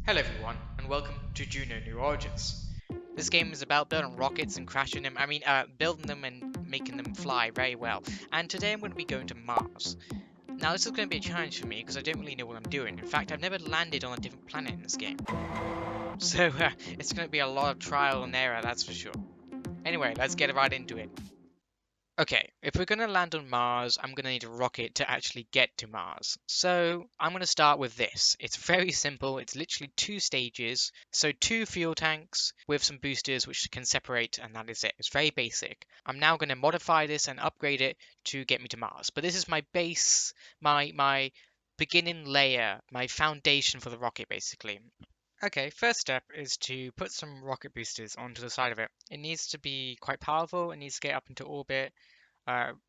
Hello everyone, and welcome to Juno New Origins. This game is about building rockets and crashing them, building them and making them fly very well. And today I'm going to be going to Mars. Now this is going to be a challenge for me because I don't really know what I'm doing. In fact, I've never landed on a different planet in this game. So it's going to be a lot of trial and error, that's for sure. Anyway, let's get right into it. Okay, if we're going to land on Mars, I'm going to need a rocket to actually get to Mars. So I'm going to start with this. It's very simple. It's literally two stages. So two fuel tanks with some boosters which can separate, and that is it. It's very basic. I'm now going to modify this and upgrade it to get me to Mars. But this is my base, my beginning layer, my foundation for the rocket, basically. Okay, first step is to put some rocket boosters onto the side of it. It needs to be quite powerful. It needs to get up into orbit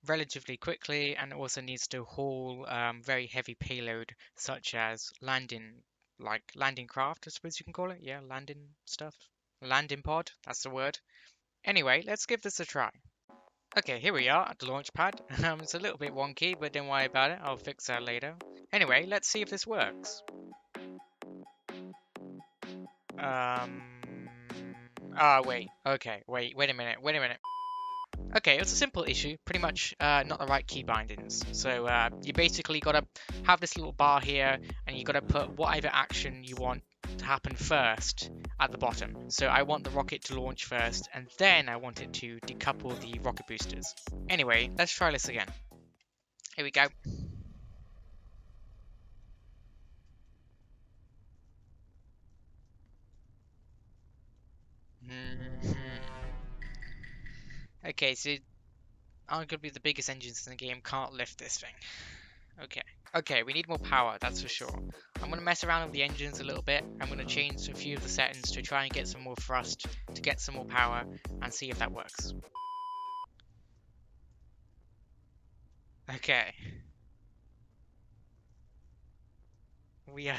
relatively quickly, and it also needs to haul very heavy payload, such as landing craft, I suppose you can call it. Yeah, landing stuff. Landing pod, that's the word. Anyway, let's give this a try. Okay, here we are at the launch pad. It's a little bit wonky, but don't worry about it. I'll fix that later. Anyway, let's see if this works. Um. Wait. Okay, wait a minute. Okay, it's a simple issue, pretty much not the right key bindings. So you basically got to have this little bar here, and you got to put whatever action you want to happen first at the bottom. So I want the rocket to launch first, and then I want it to decouple the rocket boosters. Anyway, let's try this again. Here we go. Mhm. Okay, so arguably the biggest engines in the game can't lift this thing. Okay. Okay, we need more power, that's for sure. I'm going to mess around with the engines a little bit. I'm going to change a few of the settings to try and get some more thrust, to get some more power, and see if that works. Okay. We are...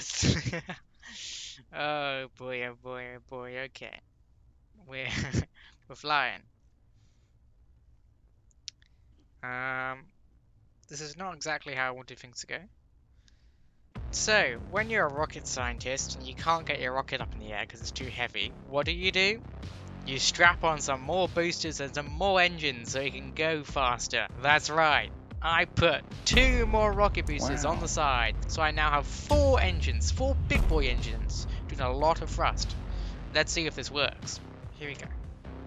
oh boy, oh boy, oh boy, okay. We're, we're flying. Um, this is not exactly how I wanted things to go. So, when you're a rocket scientist and you can't get your rocket up in the air because it's too heavy, what do? You strap on some more boosters and some more engines so you can go faster. That's right. I put two more rocket boosters on the side, so I now have four engines, four big boy engines, doing a lot of thrust. Let's see if this works. Here we go.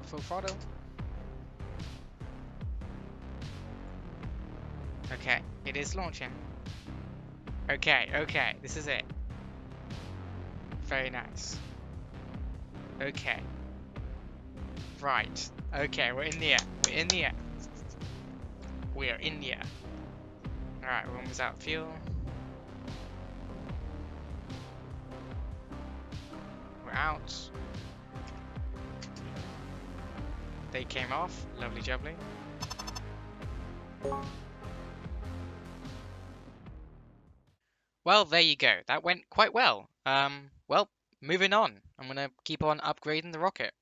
Full throttle. Okay, it is launching. Okay, this is it. Very nice. Okay. Right. Okay, we're in the air. We're in the air. We are in the air. Alright, we're almost out of fuel. We're out. They came off. Lovely jubbly. Well, there you go. That went quite well. Well, moving on. I'm gonna keep on upgrading the rocket.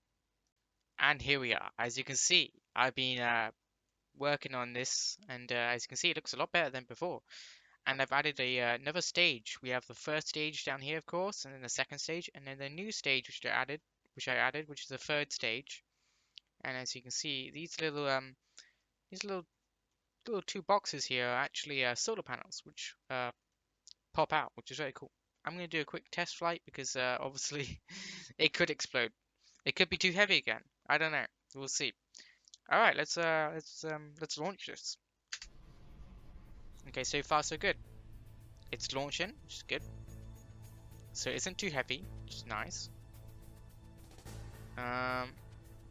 And here we are. As you can see, I've been working on this, and as you can see, it looks a lot better than before. And I've added another stage. We have the first stage down here, of course, and then the second stage, and then the new stage which I added, which is the third stage. And as you can see, these little two boxes here are actually solar panels, which pop out, which is very cool. I'm going to do a quick test flight because obviously it could explode. It could be too heavy again. I don't know. We'll see. All right, let's launch this. Okay, so far so good. It's launching, which is good. So it isn't too heavy, which is nice.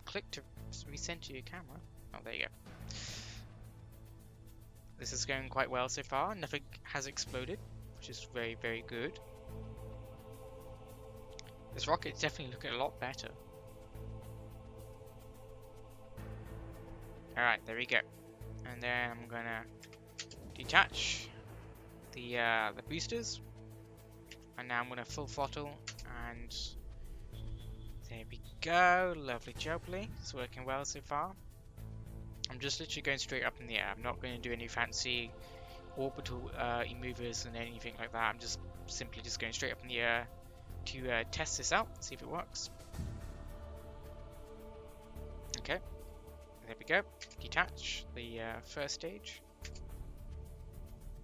Click to recenter your camera. Oh, there you go. This is going quite well so far. Nothing has exploded, which is very, very good. This rocket is definitely looking a lot better. Alright, there we go. And then I'm gonna detach the boosters. And now I'm gonna full throttle, and there we go. Lovely jubbly. It's working well so far. I'm just literally going straight up in the air. I'm not going to do any fancy orbital maneuvers and anything like that. I'm just simply going straight up in the air, to test this out, see if it works. Okay, there we go. Detach the first stage.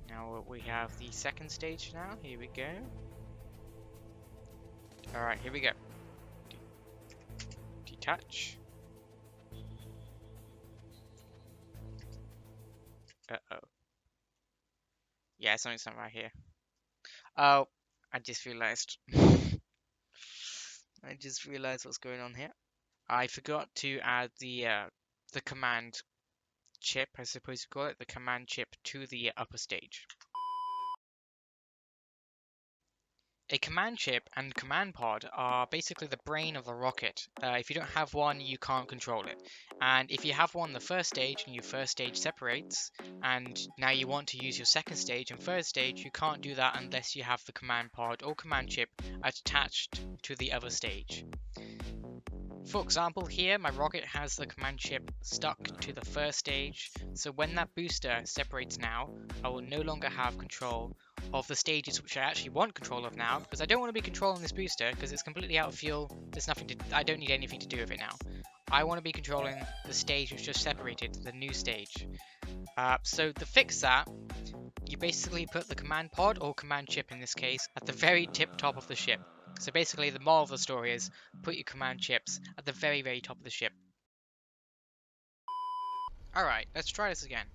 Now we have the second stage now. Here we go. Alright, here we go. Detach. Uh-oh. Yeah, something's not right here. Oh, I just realized. I just realized what's going on here. I forgot to add the command chip, I suppose you call it, the command chip to the upper stage. A command chip and command pod are basically the brain of the rocket. If you don't have one, you can't control it. And if you have one the first stage and your first stage separates, and now you want to use your second stage and third stage, you can't do that unless you have the command pod or command chip attached to the other stage. For example, here my rocket has the command chip stuck to the first stage, so when that booster separates now, I will no longer have control of the stages which I actually want control of now, because I don't want to be controlling this booster because it's completely out of fuel. There's nothing to, I don't need anything to do with it now. I want to be controlling the stage which just separated, the new stage. So to fix that, you basically put the command pod or command chip in this case at the very tip top of the ship. So basically the moral of the story is put your command chips at the very, very top of the ship. Alright, let's try this again.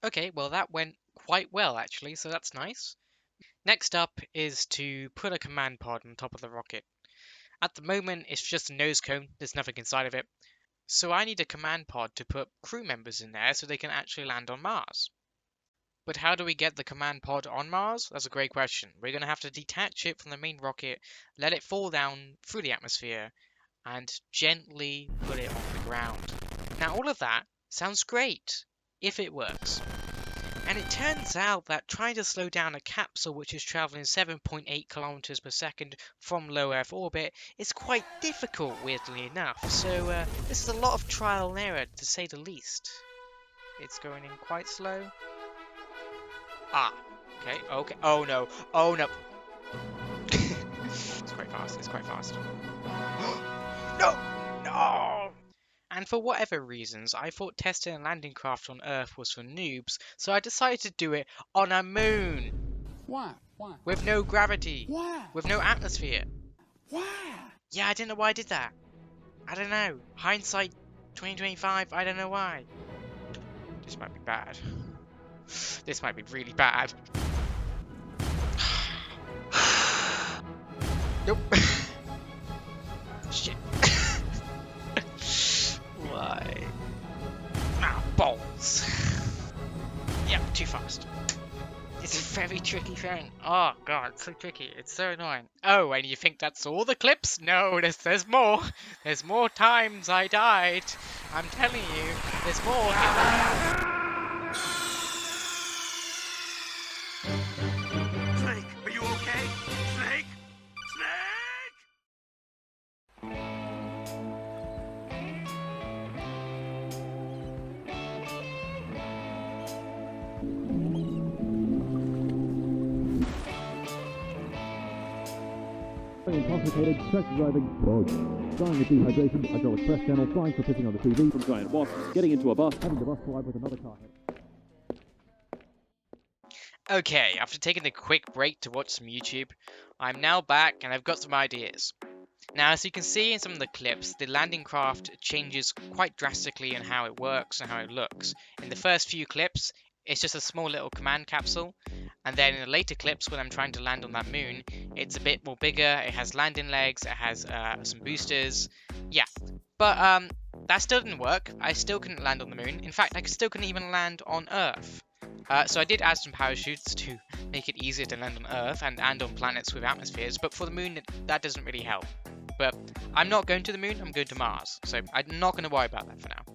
Okay, well that went quite well actually, so that's nice. Next up is to put a command pod on top of the rocket. At the moment it's just a nose cone, there's nothing inside of it. So I need a command pod to put crew members in there so they can actually land on Mars. But how do we get the command pod on Mars? That's a great question. We're going to have to detach it from the main rocket, let it fall down through the atmosphere, and gently put it on the ground. Now all of that sounds great, if it works. And it turns out that trying to slow down a capsule which is traveling 7.8 kilometers per second from low Earth orbit is quite difficult, weirdly enough. So this is a lot of trial and error, to say the least. It's going in quite slow. Ah, okay, okay. Oh no, oh no. It's quite fast, it's quite fast. No, no! And for whatever reasons, I thought testing a landing craft on Earth was for noobs, so I decided to do it on a moon. Why? Why? With no gravity. Why? With no atmosphere. Why? Yeah, I didn't know why I did that. I don't know. Hindsight 2025, I don't know why. This might be bad. This might be really bad. Nope. Shit. Why? Ah, balls. Yeah, too fast. It's a very tricky thing. Oh god, it's so tricky. It's so annoying. Oh, and you think that's all the clips? No, there's more. There's more times I died. I'm telling you, there's more. Snake, are you okay? Snake? Snake! Intoxicated, stress driving, bugs. Dying of dehydration, hydraulic press channel, flying for pissing on the TV, from giant wasp, getting into a bus, having the bus collide with another car. Okay, after taking a quick break to watch some YouTube, I'm now back and I've got some ideas. Now, as you can see in some of the clips, the landing craft changes quite drastically in how it works and how it looks. In the first few clips, it's just a small little command capsule, and then in the later clips when I'm trying to land on that moon, it's a bit more bigger, it has landing legs, it has some boosters, yeah. But that still didn't work, I still couldn't land on the moon. In fact, I still couldn't even land on Earth. So I did add some parachutes to make it easier to land on Earth and on planets with atmospheres, but for the moon, that doesn't really help. But I'm not going to the moon, I'm going to Mars, so I'm not going to worry about that for now.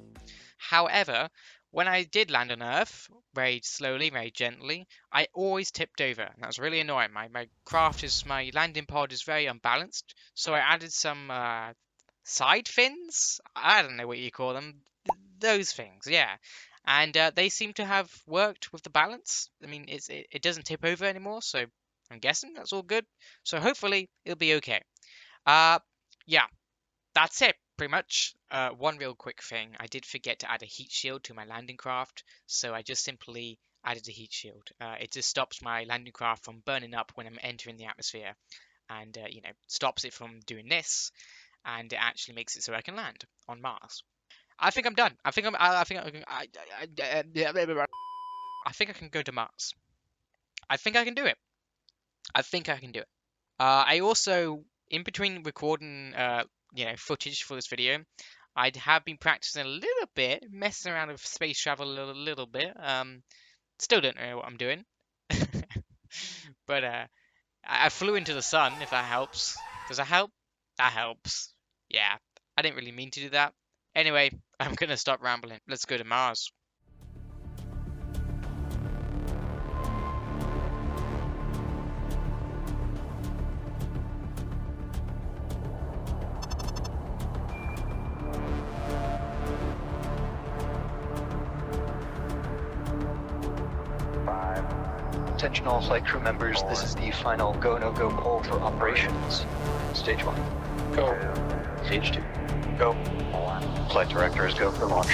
However, when I did land on Earth, very slowly, very gently, I always tipped over, and that was really annoying. My landing pod is very unbalanced, so I added some side fins? I don't know what you call them. Those things, yeah. And they seem to have worked with the balance. I mean, it doesn't tip over anymore, so I'm guessing that's all good. So hopefully it'll be okay. Yeah, that's it, pretty much. One real quick thing, I did forget to add a heat shield to my landing craft, so I just simply added a heat shield. It just stops my landing craft from burning up when I'm entering the atmosphere, and stops it from doing this, and it actually makes it so I can land on Mars. I think I'm done. I think I can go to Mars. I think I can do it. I think I can do it. I also, in between recording, footage for this video, I have been practicing a little bit, messing around with space travel a little bit. Still don't know what I'm doing, but I flew into the sun. If that helps, does that help? That helps. Yeah, I didn't really mean to do that. Anyway, I'm gonna stop rambling. Let's go to Mars. Attention all flight crew members, this is the final go, no go poll for operations. Stage 1. Go. Stage 2. Go. Flight directors go for launch.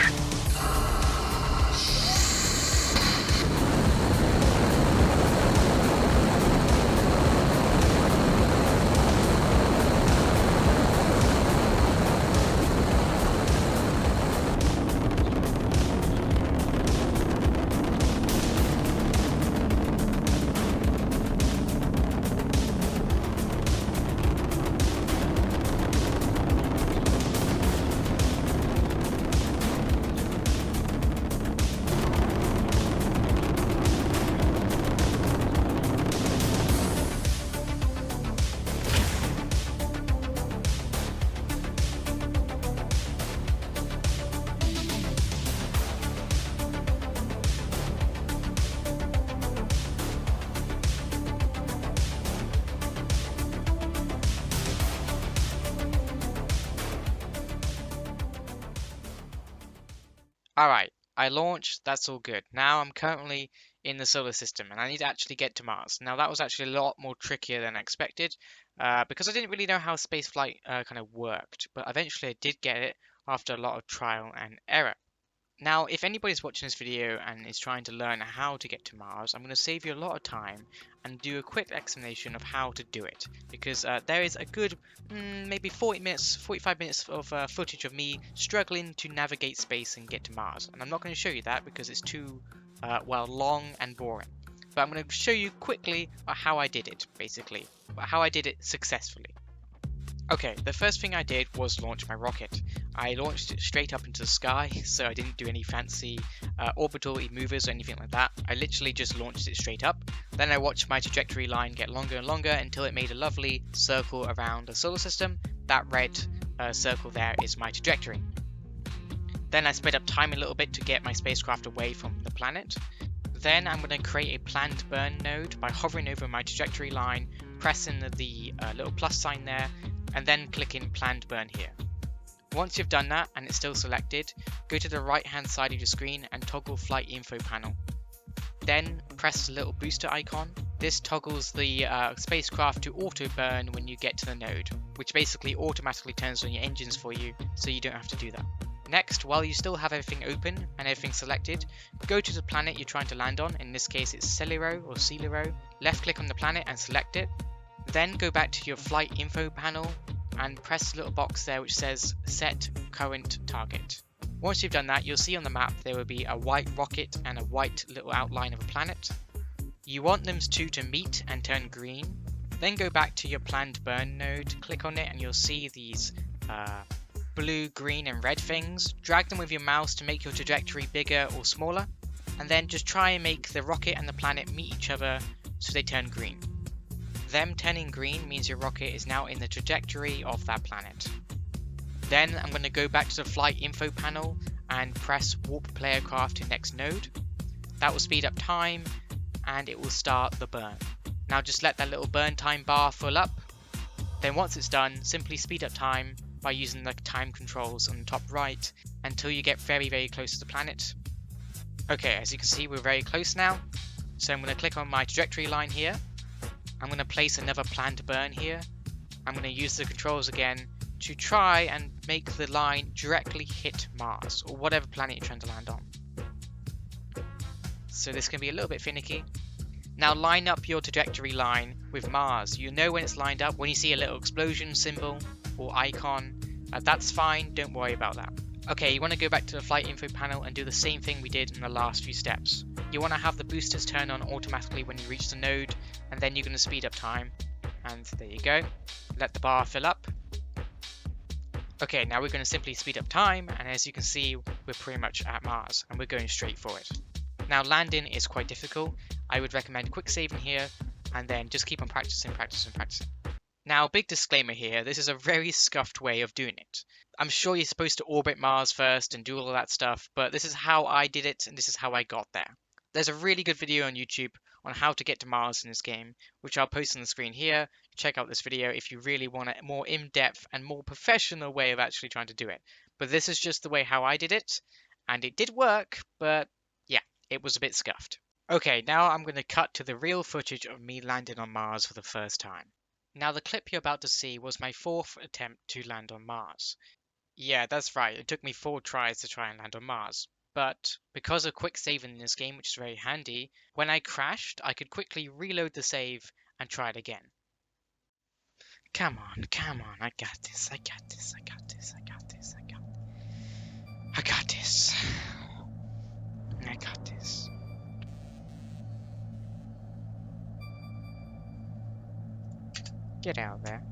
Alright, I launched, that's all good. Now I'm currently in the solar system and I need to actually get to Mars. Now that was actually a lot more trickier than I expected because I didn't really know how spaceflight kind of worked, but eventually I did get it after a lot of trial and error. Now, if anybody's watching this video and is trying to learn how to get to Mars, I'm going to save you a lot of time and do a quick explanation of how to do it. Because there is a good, maybe 45 minutes of footage of me struggling to navigate space and get to Mars. And I'm not going to show you that because it's too, long and boring. But I'm going to show you quickly how I did it, basically. How I did it successfully. Okay, the first thing I did was launch my rocket. I launched it straight up into the sky, so I didn't do any fancy orbital maneuvers or anything like that. I literally just launched it straight up. Then I watched my trajectory line get longer and longer until it made a lovely circle around the solar system. That red circle there is my trajectory. Then I sped up time a little bit to get my spacecraft away from the planet. Then I'm going to create a planned burn node by hovering over my trajectory line, pressing the little plus sign there, and then clicking planned burn here. Once you've done that and it's still selected, go to the right hand side of your screen and toggle flight info panel. Then press the little booster icon. This toggles the spacecraft to auto burn when you get to the node, which basically automatically turns on your engines for you, so you don't have to do that. Next, while you still have everything open and everything selected, go to the planet you're trying to land on. In this case it's Celero or Celero. Left click on the planet and select it. Then go back to your flight info panel and press the little box there which says set current target. Once you've done that, you'll see on the map there will be a white rocket and a white little outline of a planet. You want them two to meet and turn green. Then go back to your planned burn node, click on it and you'll see these blue, green and red things. Drag them with your mouse to make your trajectory bigger or smaller, and then just try and make the rocket and the planet meet each other so they turn green. Them turning green means your rocket is now in the trajectory of that planet. Then I'm going to go back to the flight info panel and press warp player craft to next node. That will speed up time and it will start the burn. Now just let that little burn time bar fill up. Then once it's done, simply speed up time by using the time controls on the top right until you get very, very close to the planet. Okay, as you can see, we're very close now. So I'm going to click on my trajectory line here. I'm going to place another planned burn here. I'm going to use the controls again to try and make the line directly hit Mars or whatever planet you're trying to land on. So this can be a little bit finicky. Now line up your trajectory line with Mars. You know when it's lined up when you see a little explosion symbol or icon. That's fine, don't worry about that. Okay, you want to go back to the flight info panel and do the same thing we did in the last few steps. You want to have the boosters turn on automatically when you reach the node, and then you're going to speed up time. And there you go. Let the bar fill up. Okay, now we're going to simply speed up time, and as you can see, we're pretty much at Mars, and we're going straight for it. Now landing is quite difficult. I would recommend quick saving here, and then just keep on practicing. Now, big disclaimer here, this is a very scuffed way of doing it. I'm sure you're supposed to orbit Mars first and do all of that stuff, but this is how I did it, and this is how I got there. There's a really good video on YouTube on how to get to Mars in this game, which I'll post on the screen here. Check out this video if you really want a more in-depth and more professional way of actually trying to do it. But this is just the way how I did it, and it did work, but yeah, it was a bit scuffed. Okay, now I'm going to cut to the real footage of me landing on Mars for the first time. Now the clip you're about to see was my 4th attempt to land on Mars. Yeah, that's right, it took me 4 tries to try and land on Mars. But because of quick saving in this game, which is very handy, when I crashed, I could quickly reload the save and try it again. Come on, I got this. I got this. Get out of there.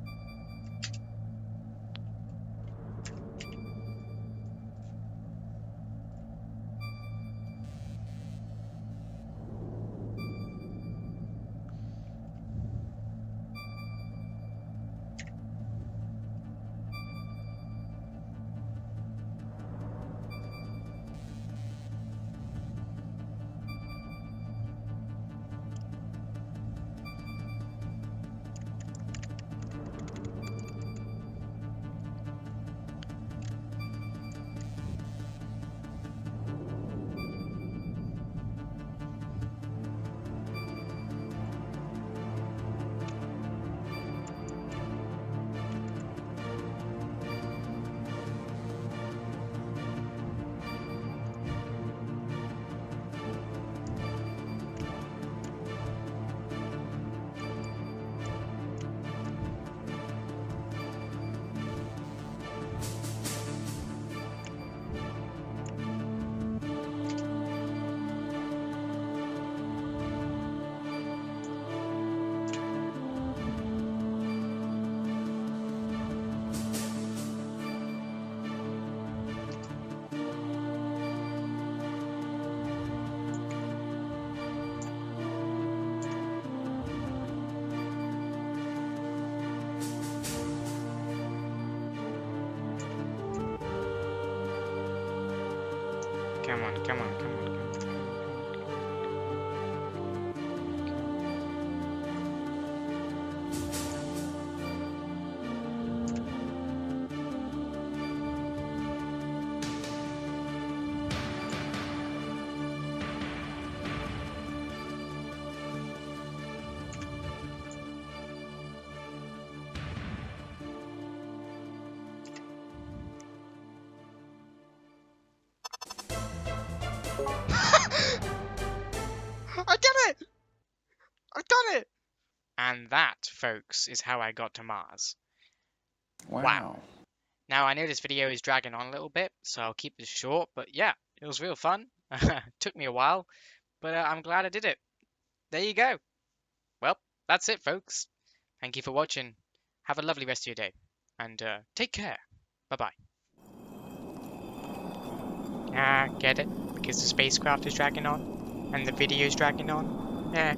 Come on, come on, come on. I did it! I've done it! And that, folks, is how I got to Mars. Wow. Now, I know this video is dragging on a little bit, so I'll keep this short, but yeah, it was real fun. Took me a while, but I'm glad I did it. There you go. Well, that's it, folks. Thank you for watching. Have a lovely rest of your day, and take care. Bye-bye. Ah, get it? Because the spacecraft is dragging on, and the video is dragging on? Yeah.